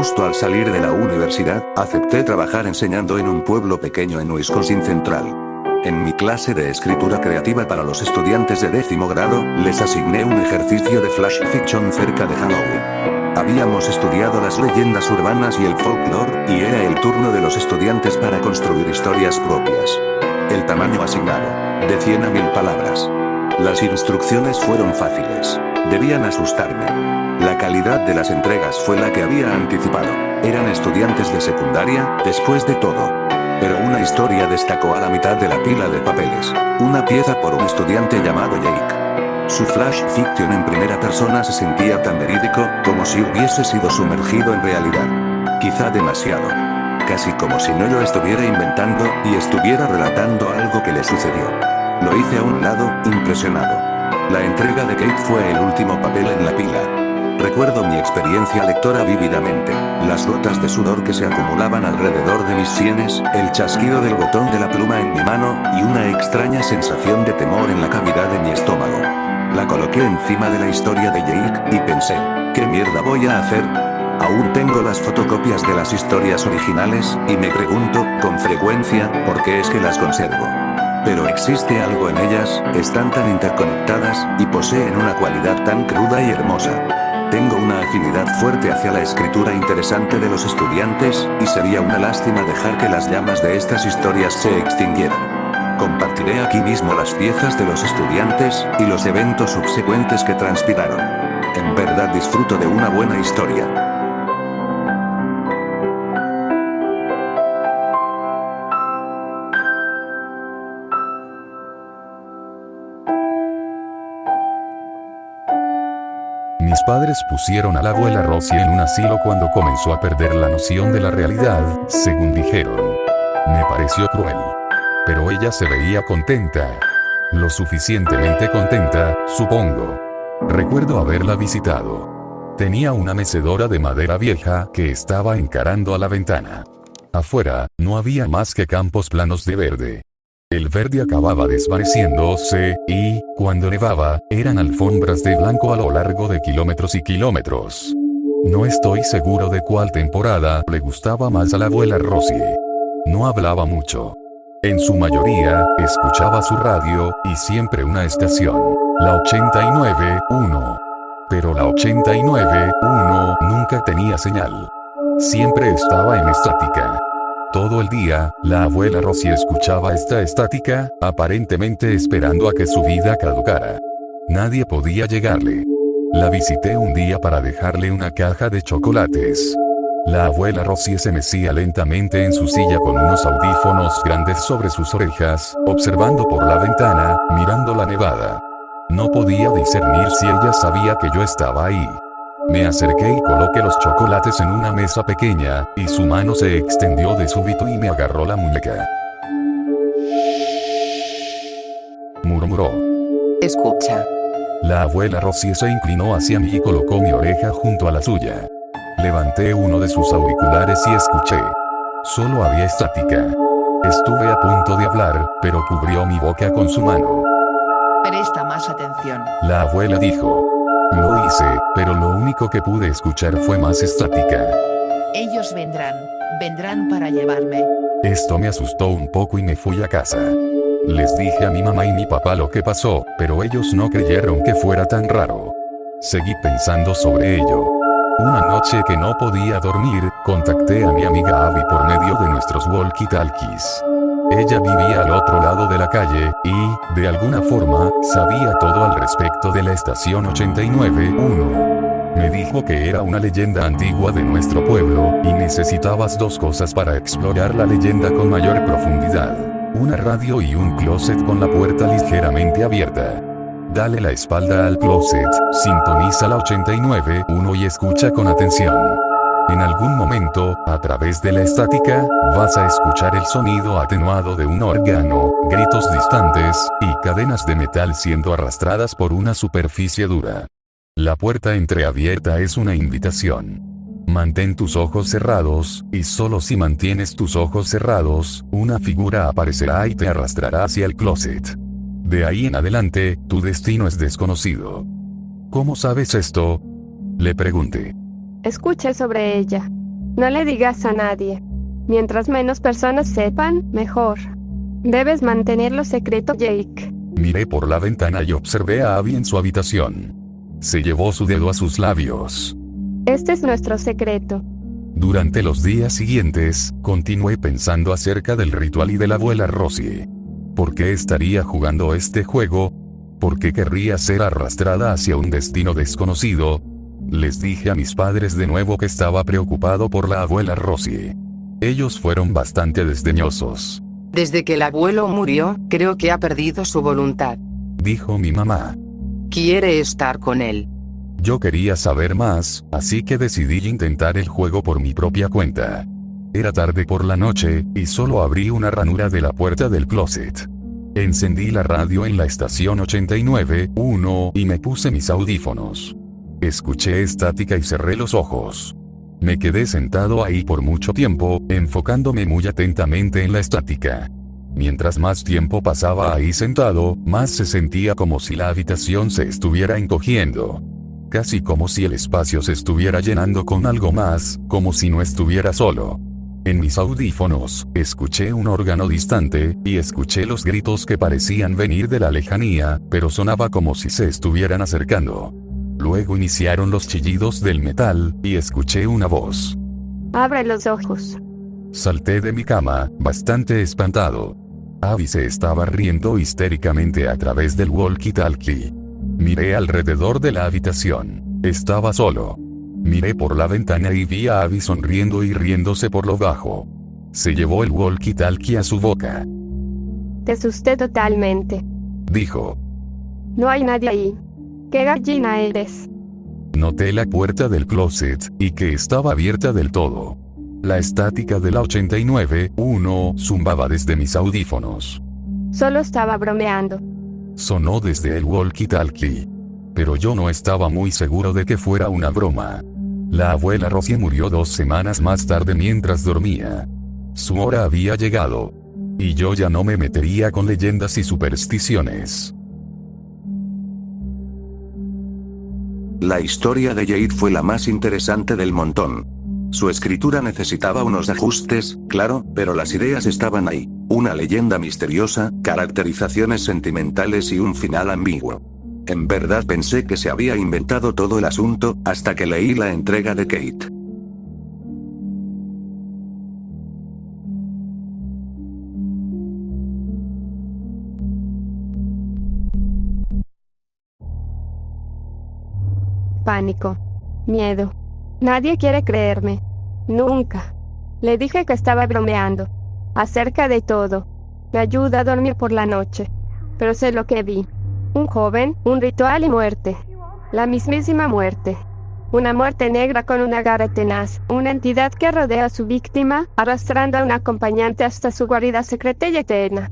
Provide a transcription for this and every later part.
Justo al salir de la universidad, acepté trabajar enseñando en un pueblo pequeño en Wisconsin Central. En mi clase de escritura creativa para los estudiantes de 10º grado, les asigné un ejercicio de flash fiction cerca de Halloween. Habíamos estudiado las leyendas urbanas y el folclore, y era el turno de los estudiantes para construir historias propias. El tamaño asignado: de 100 a 1000 palabras. Las instrucciones fueron fáciles. Debían asustarme. La calidad de las entregas fue la que había anticipado. Eran estudiantes de secundaria, después de todo. Pero una historia destacó a la mitad de la pila de papeles. Una pieza por un estudiante llamado Jake. Su flash fiction en primera persona se sentía tan verídico, como si hubiese sido sumergido en realidad. Quizá demasiado. Casi como si no lo estuviera inventando, y estuviera relatando algo que le sucedió. Lo hice a un lado, impresionado. La entrega de Kate fue el último papel en la pila. Recuerdo mi experiencia lectora vívidamente, las gotas de sudor que se acumulaban alrededor de mis sienes, el chasquido del botón de la pluma en mi mano, y una extraña sensación de temor en la cavidad de mi estómago. La coloqué encima de la historia de Jake, y pensé, ¿qué mierda voy a hacer? Aún tengo las fotocopias de las historias originales, y me pregunto, con frecuencia, por qué es que las conservo. Pero existe algo en ellas, están tan interconectadas, y poseen una cualidad tan cruda y hermosa. Tengo una afinidad fuerte hacia la escritura interesante de los estudiantes, y sería una lástima dejar que las llamas de estas historias se extinguieran. Compartiré aquí mismo las piezas de los estudiantes, y los eventos subsecuentes que transpiraron. En verdad disfruto de una buena historia. Mis padres pusieron a la abuela Rosie en un asilo cuando comenzó a perder la noción de la realidad, según dijeron. Me pareció cruel. Pero ella se veía contenta. Lo suficientemente contenta, supongo. Recuerdo haberla visitado. Tenía una mecedora de madera vieja que estaba encarando a la ventana. Afuera, no había más que campos planos de verde. El verde acababa desvaneciéndose, y, cuando nevaba, eran alfombras de blanco a lo largo de kilómetros y kilómetros. No estoy seguro de cuál temporada le gustaba más a la abuela Rosie. No hablaba mucho. En su mayoría, escuchaba su radio, y siempre una estación, la 89.1. Pero la 89.1 nunca tenía señal. Siempre estaba en estática. Todo el día, la abuela Rosie escuchaba esta estática, aparentemente esperando a que su vida caducara. Nadie podía llegarle. La visité un día para dejarle una caja de chocolates. La abuela Rosie se mecía lentamente en su silla con unos audífonos grandes sobre sus orejas, observando por la ventana, mirando la nevada. No podía discernir si ella sabía que yo estaba ahí. Me acerqué y coloqué los chocolates en una mesa pequeña, y su mano se extendió de súbito y me agarró la muñeca. Murmuró. Escucha. La abuela Rosie se inclinó hacia mí y colocó mi oreja junto a la suya. Levanté uno de sus auriculares y escuché. Solo había estática. Estuve a punto de hablar, pero cubrió mi boca con su mano. Presta más atención. La abuela dijo. Lo hice, pero lo único que pude escuchar fue más estática. Ellos vendrán para llevarme. Esto me asustó un poco y me fui a casa. Les dije a mi mamá y mi papá lo que pasó, pero ellos no creyeron que fuera tan raro. Seguí pensando sobre ello. Una noche que no podía dormir, contacté a mi amiga Abby por medio de nuestros walkie-talkies. Ella vivía al otro lado de la calle, y, de alguna forma, sabía todo al respecto de la estación 89.1. Me dijo que era una leyenda antigua de nuestro pueblo, y necesitabas dos cosas para explorar la leyenda con mayor profundidad. Una radio y un closet con la puerta ligeramente abierta. Dale la espalda al closet, sintoniza la 89.1 y escucha con atención. En algún momento, a través de la estática, vas a escuchar el sonido atenuado de un órgano, gritos distantes, y cadenas de metal siendo arrastradas por una superficie dura. La puerta entreabierta es una invitación. Mantén tus ojos cerrados, y solo si mantienes tus ojos cerrados, una figura aparecerá y te arrastrará hacia el closet. De ahí en adelante, tu destino es desconocido. ¿Cómo sabes esto? Le pregunté. Escuché sobre ella. No le digas a nadie. Mientras menos personas sepan, mejor. Debes mantenerlo secreto, Jake. Miré por la ventana y observé a Abby en su habitación. Se llevó su dedo a sus labios. Este es nuestro secreto. Durante los días siguientes, continué pensando acerca del ritual y de la abuela Rosie. ¿Por qué estaría jugando este juego? ¿Por qué querría ser arrastrada hacia un destino desconocido? Les dije a mis padres de nuevo que estaba preocupado por la abuela Rosie. Ellos fueron bastante desdeñosos. Desde que el abuelo murió, creo que ha perdido su voluntad. Dijo mi mamá. Quiere estar con él. Yo quería saber más, así que decidí intentar el juego por mi propia cuenta. Era tarde por la noche, y solo abrí una ranura de la puerta del closet. Encendí la radio en la estación 89.1 y me puse mis audífonos. Escuché estática y cerré los ojos. Me quedé sentado ahí por mucho tiempo, enfocándome muy atentamente en la estática. Mientras más tiempo pasaba ahí sentado, más se sentía como si la habitación se estuviera encogiendo. Casi como si el espacio se estuviera llenando con algo más, como si no estuviera solo. En mis audífonos, escuché un órgano distante, y escuché los gritos que parecían venir de la lejanía, pero sonaba como si se estuvieran acercando. Luego iniciaron los chillidos del metal, y escuché una voz. Abre los ojos. Salté de mi cama, bastante espantado. Abby se estaba riendo histéricamente a través del walkie-talkie. Miré alrededor de la habitación. Estaba solo. Miré por la ventana y vi a Abby sonriendo y riéndose por lo bajo. Se llevó el walkie-talkie a su boca. Te asusté totalmente. Dijo. No hay nadie ahí. ¿Qué gallina eres? Noté la puerta del closet, y que estaba abierta del todo. La estática de la 89.1 zumbaba desde mis audífonos. Solo estaba bromeando. Sonó desde el walkie-talkie. Pero yo no estaba muy seguro de que fuera una broma. La abuela Rosie murió 2 semanas más tarde mientras dormía. Su hora había llegado. Y yo ya no me metería con leyendas y supersticiones. La historia de Jade fue la más interesante del montón. Su escritura necesitaba unos ajustes, claro, pero las ideas estaban ahí. Una leyenda misteriosa, caracterizaciones sentimentales y un final ambiguo. En verdad pensé que se había inventado todo el asunto, hasta que leí la entrega de Kate. Pánico. Miedo. Nadie quiere creerme. Nunca. Le dije que estaba bromeando. Acerca de todo. Me ayuda a dormir por la noche. Pero sé lo que vi. Un joven, un ritual y muerte. La mismísima muerte. Una muerte negra con una garra tenaz. Una entidad que rodea a su víctima, arrastrando a un acompañante hasta su guarida secreta y eterna.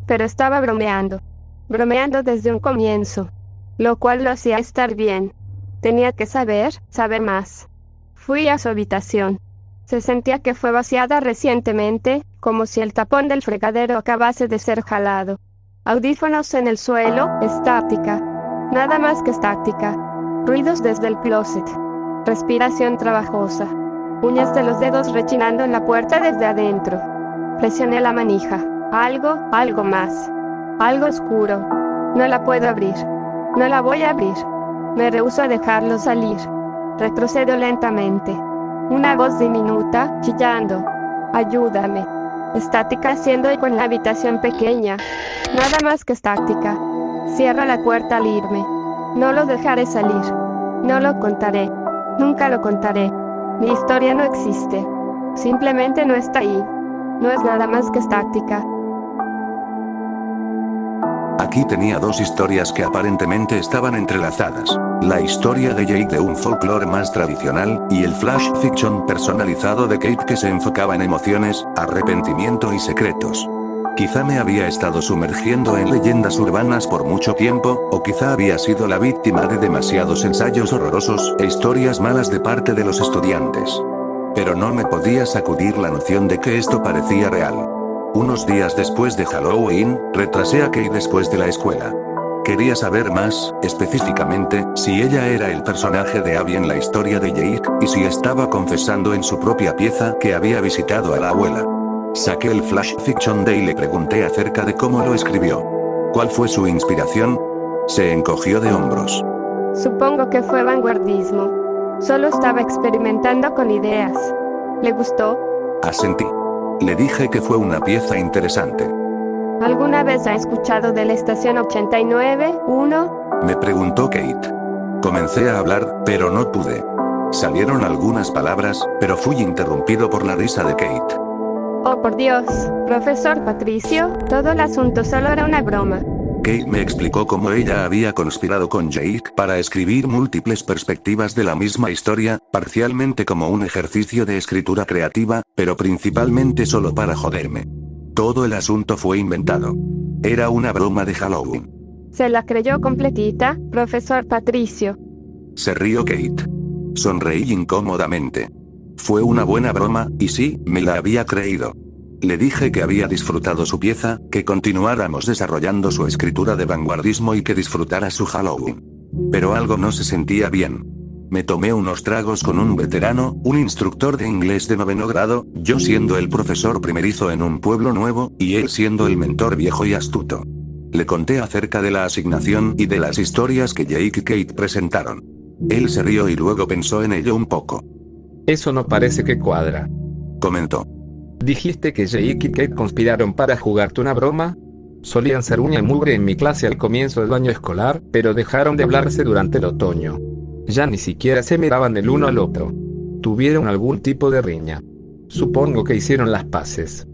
Pero estaba bromeando. Bromeando desde un comienzo. Lo cual lo hacía estar bien. Tenía que saber más. Fui a su habitación. Se sentía que fue vaciada recientemente, como si el tapón del fregadero acabase de ser jalado. Audífonos en el suelo, estática. Nada más que estática. Ruidos desde el closet. Respiración trabajosa. Uñas de los dedos rechinando en la puerta desde adentro. Presioné la manija. Algo más. Algo oscuro. No la puedo abrir. No la voy a abrir. Me rehúso a dejarlo salir. Retrocedo lentamente. Una voz diminuta, chillando. Ayúdame. Estática haciendo eco en la habitación pequeña. Nada más que estática. Cierra la puerta al irme. No lo dejaré salir. No lo contaré. Nunca lo contaré. Mi historia no existe. Simplemente no está ahí. No es nada más que estática. Aquí tenía 2 historias que aparentemente estaban entrelazadas. La historia de Jade de un folclore más tradicional, y el flash fiction personalizado de Kate que se enfocaba en emociones, arrepentimiento y secretos. Quizá me había estado sumergiendo en leyendas urbanas por mucho tiempo, o quizá había sido la víctima de demasiados ensayos horrorosos e historias malas de parte de los estudiantes. Pero no me podía sacudir la noción de que esto parecía real. Unos días después de Halloween, retrasé a Kate después de la escuela. Quería saber más, específicamente, si ella era el personaje de Abby en la historia de Jake, y si estaba confesando en su propia pieza que había visitado a la abuela. Saqué el Flash Fiction Day y le pregunté acerca de cómo lo escribió. ¿Cuál fue su inspiración? Se encogió de hombros. Supongo que fue vanguardismo. Solo estaba experimentando con ideas. ¿Le gustó? Asentí. Le dije que fue una pieza interesante. ¿Alguna vez ha escuchado de la estación 89.1? Me preguntó Kate. Comencé a hablar, pero no pude. Salieron algunas palabras, pero fui interrumpido por la risa de Kate. Oh, por Dios, profesor Patricio, todo el asunto solo era una broma. Kate me explicó cómo ella había conspirado con Jake para escribir múltiples perspectivas de la misma historia, parcialmente como un ejercicio de escritura creativa, pero principalmente solo para joderme. Todo el asunto fue inventado. Era una broma de Halloween. ¿Se la creyó completita, profesor Patricio? Se rió Kate. Sonreí incómodamente. Fue una buena broma, y sí, me la había creído. Le dije que había disfrutado su pieza, que continuáramos desarrollando su escritura de vanguardismo y que disfrutara su Halloween. Pero algo no se sentía bien. Me tomé unos tragos con un veterano, un instructor de inglés de 9º grado, yo siendo el profesor primerizo en un pueblo nuevo, y él siendo el mentor viejo y astuto. Le conté acerca de la asignación y de las historias que Jake y Kate presentaron. Él se rió y luego pensó en ello un poco. Eso no parece que cuadra. Comentó. ¿Dijiste que Jake y Kate conspiraron para jugarte una broma? Solían ser uña y mugre en mi clase al comienzo del año escolar, pero dejaron de hablarse durante el otoño. Ya ni siquiera se miraban el uno al otro. Tuvieron algún tipo de riña. Supongo que hicieron las paces.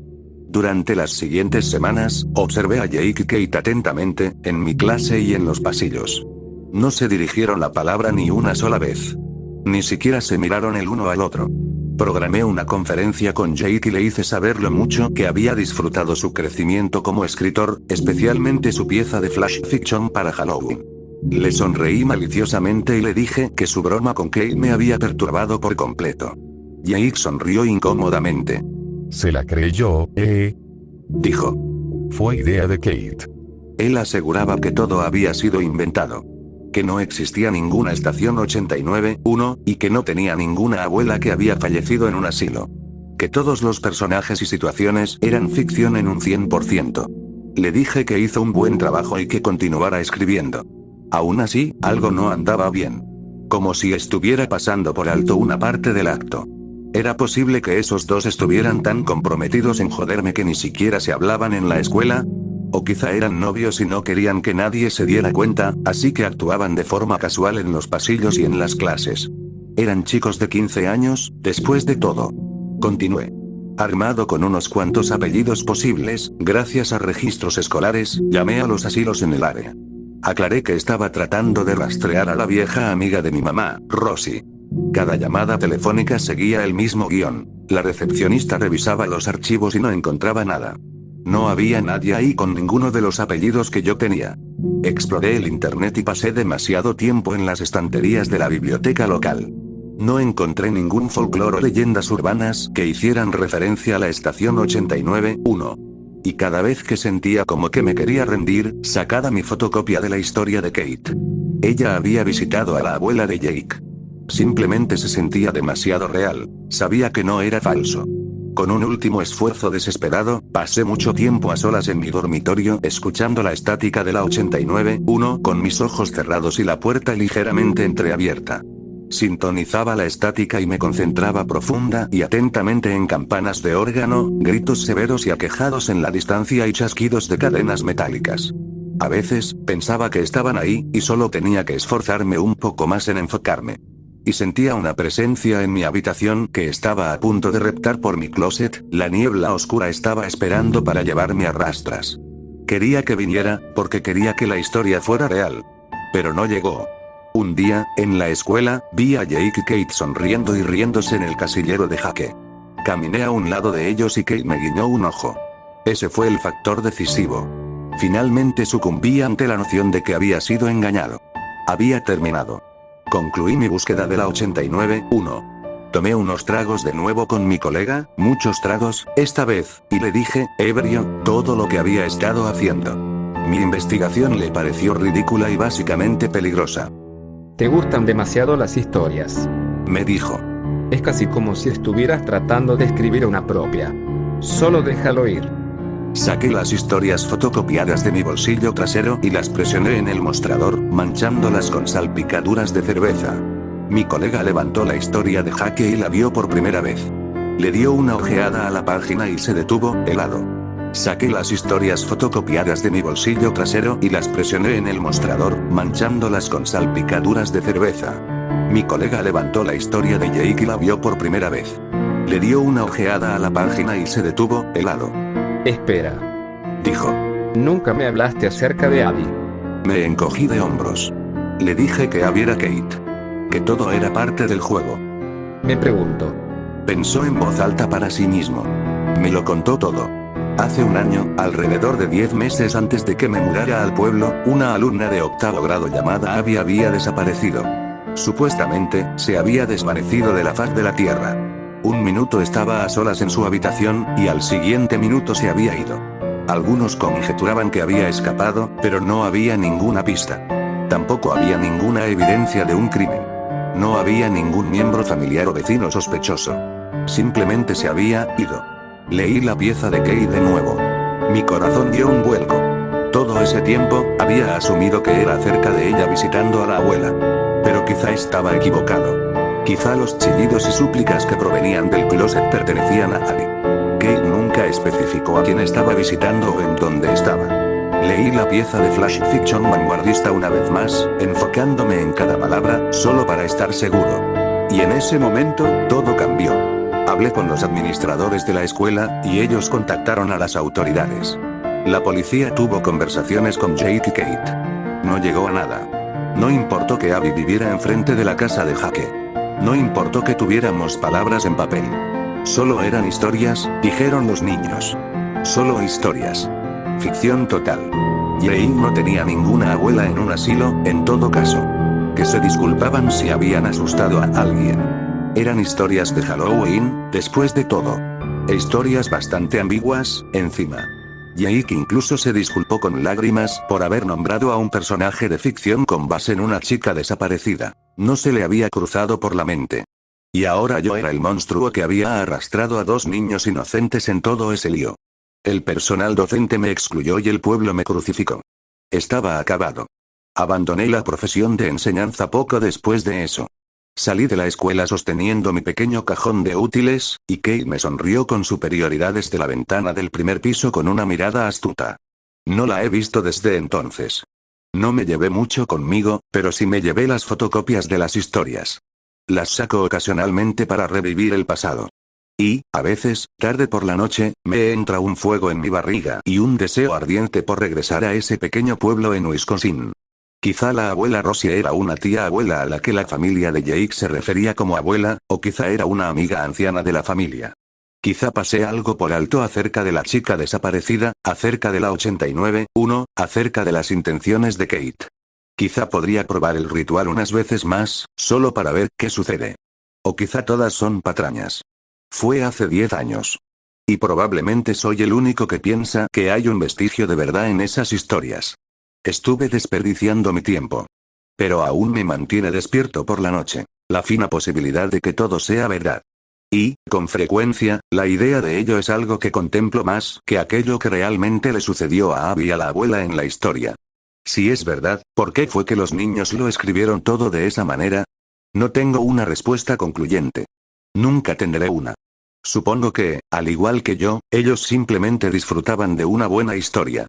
Durante las siguientes semanas, observé a Jake y Kate atentamente, en mi clase y en los pasillos. No se dirigieron la palabra ni una sola vez. Ni siquiera se miraron el uno al otro. Programé una conferencia con Jake y le hice saber lo mucho que había disfrutado su crecimiento como escritor, especialmente su pieza de Flash Fiction para Halloween. Le sonreí maliciosamente y le dije que su broma con Kate me había perturbado por completo. Jake sonrió incómodamente. ¿Se la creyó, Dijo. Fue idea de Kate. Él aseguraba que todo había sido inventado. Que no existía ninguna estación 89.1, y que no tenía ninguna abuela que había fallecido en un asilo. Que todos los personajes y situaciones eran ficción en un 100%. Le dije que hizo un buen trabajo y que continuara escribiendo. Aún así, algo no andaba bien. Como si estuviera pasando por alto una parte del acto. ¿Era posible que esos dos estuvieran tan comprometidos en joderme que ni siquiera se hablaban en la escuela? O quizá eran novios y no querían que nadie se diera cuenta, así que actuaban de forma casual en los pasillos y en las clases. Eran chicos de 15 años, después de todo. Continué. Armado con unos cuantos apellidos posibles, gracias a registros escolares, llamé a los asilos en el área. Aclaré que estaba tratando de rastrear a la vieja amiga de mi mamá, Rosie. Cada llamada telefónica seguía el mismo guión. La recepcionista revisaba los archivos y no encontraba nada. No había nadie ahí con ninguno de los apellidos que yo tenía. Exploré el internet y pasé demasiado tiempo en las estanterías de la biblioteca local. No encontré ningún folclore o leyendas urbanas que hicieran referencia a la estación 89.1. Y cada vez que sentía como que me quería rendir, sacaba mi fotocopia de la historia de Kate. Ella había visitado a la abuela de Jake. Simplemente se sentía demasiado real, sabía que no era falso. Con un último esfuerzo desesperado, pasé mucho tiempo a solas en mi dormitorio escuchando la estática de la 89.1 con mis ojos cerrados y la puerta ligeramente entreabierta. Sintonizaba la estática y me concentraba profunda y atentamente en campanas de órgano, gritos severos y aquejados en la distancia y chasquidos de cadenas metálicas. A veces, pensaba que estaban ahí, y solo tenía que esforzarme un poco más en enfocarme. Y sentía una presencia en mi habitación que estaba a punto de reptar por mi closet, la niebla oscura estaba esperando para llevarme a rastras. Quería que viniera, porque quería que la historia fuera real. Pero no llegó. Un día, en la escuela, vi a Jake y Kate sonriendo y riéndose en el casillero de jaque. Caminé a un lado de ellos y Kate me guiñó un ojo. Ese fue el factor decisivo. Finalmente sucumbí ante la noción de que había sido engañado. Había terminado. Concluí mi búsqueda de la 89.1. Tomé unos tragos de nuevo con mi colega, muchos tragos, esta vez, y le dije, ebrio, todo lo que había estado haciendo. Mi investigación le pareció ridícula y básicamente peligrosa. Te gustan demasiado las historias. Me dijo. Es casi como si estuvieras tratando de escribir una propia. Solo déjalo ir. Saqué las historias fotocopiadas de mi bolsillo trasero y las presioné en el mostrador, manchándolas con salpicaduras de cerveza. Mi colega levantó la historia de Jake y la vio por primera vez. Le dio una ojeada a la página y se detuvo, helado. Saqué las historias fotocopiadas de mi bolsillo trasero y las presioné en el mostrador, manchándolas con salpicaduras de cerveza. Mi colega levantó la historia de Jake y la vio por primera vez. Le dio una ojeada a la página y se detuvo, helado. Espera. Dijo. Nunca me hablaste acerca de Abby. Me encogí de hombros. Le dije que Abby era Kate. Que todo era parte del juego. Me pregunto. Pensó en voz alta para sí mismo. Me lo contó todo. Hace un año, alrededor de 10 meses antes de que me mudara al pueblo, una alumna de 8º grado llamada Abby había desaparecido. Supuestamente, se había desvanecido de la faz de la tierra. Un minuto estaba a solas en su habitación, y al siguiente minuto se había ido. Algunos conjeturaban que había escapado, pero no había ninguna pista. Tampoco había ninguna evidencia de un crimen. No había ningún miembro familiar o vecino sospechoso. Simplemente se había ido. Leí la pieza de Kate de nuevo. Mi corazón dio un vuelco. Todo ese tiempo, había asumido que era acerca de ella visitando a la abuela. Pero quizá estaba equivocado. Quizá los chillidos y súplicas que provenían del closet pertenecían a Abby. Kate nunca especificó a quién estaba visitando o en dónde estaba. Leí la pieza de flash fiction vanguardista una vez más, enfocándome en cada palabra, solo para estar seguro. Y en ese momento, todo cambió. Hablé con los administradores de la escuela, y ellos contactaron a las autoridades. La policía tuvo conversaciones con Jake y Kate. No llegó a nada. No importó que Abby viviera enfrente de la casa de Jake. No importó que tuviéramos palabras en papel. Solo eran historias, dijeron los niños. Solo historias. Ficción total. Jake no tenía ninguna abuela en un asilo, en todo caso. Que se disculpaban si habían asustado a alguien. Eran historias de Halloween, después de todo. E historias bastante ambiguas, encima. Jake incluso se disculpó con lágrimas por haber nombrado a un personaje de ficción con base en una chica desaparecida. No se le había cruzado por la mente. Y ahora yo era el monstruo que había arrastrado a 2 niños inocentes en todo ese lío. El personal docente me excluyó y el pueblo me crucificó. Estaba acabado. Abandoné la profesión de enseñanza poco después de eso. Salí de la escuela sosteniendo mi pequeño cajón de útiles, y Kate me sonrió con superioridad desde la ventana del primer piso con una mirada astuta. No la he visto desde entonces. No me llevé mucho conmigo, pero sí me llevé las fotocopias de las historias. Las saco ocasionalmente para revivir el pasado. Y, a veces, tarde por la noche, me entra un fuego en mi barriga y un deseo ardiente por regresar a ese pequeño pueblo en Wisconsin. Quizá la abuela Rosie era una tía abuela a la que la familia de Jake se refería como abuela, o quizá era una amiga anciana de la familia. Quizá pasé algo por alto acerca de la chica desaparecida, acerca de la 89-1, acerca de las intenciones de Kate. Quizá podría probar el ritual unas veces más, solo para ver qué sucede. O quizá todas son patrañas. Fue hace 10 años. Y probablemente soy el único que piensa que hay un vestigio de verdad en esas historias. Estuve desperdiciando mi tiempo. Pero aún me mantiene despierto por la noche, la fina posibilidad de que todo sea verdad. Y, con frecuencia, la idea de ello es algo que contemplo más que aquello que realmente le sucedió a Abby y a la abuela en la historia. Si es verdad, ¿por qué fue que los niños lo escribieron todo de esa manera? No tengo una respuesta concluyente. Nunca tendré una. Supongo que, al igual que yo, ellos simplemente disfrutaban de una buena historia.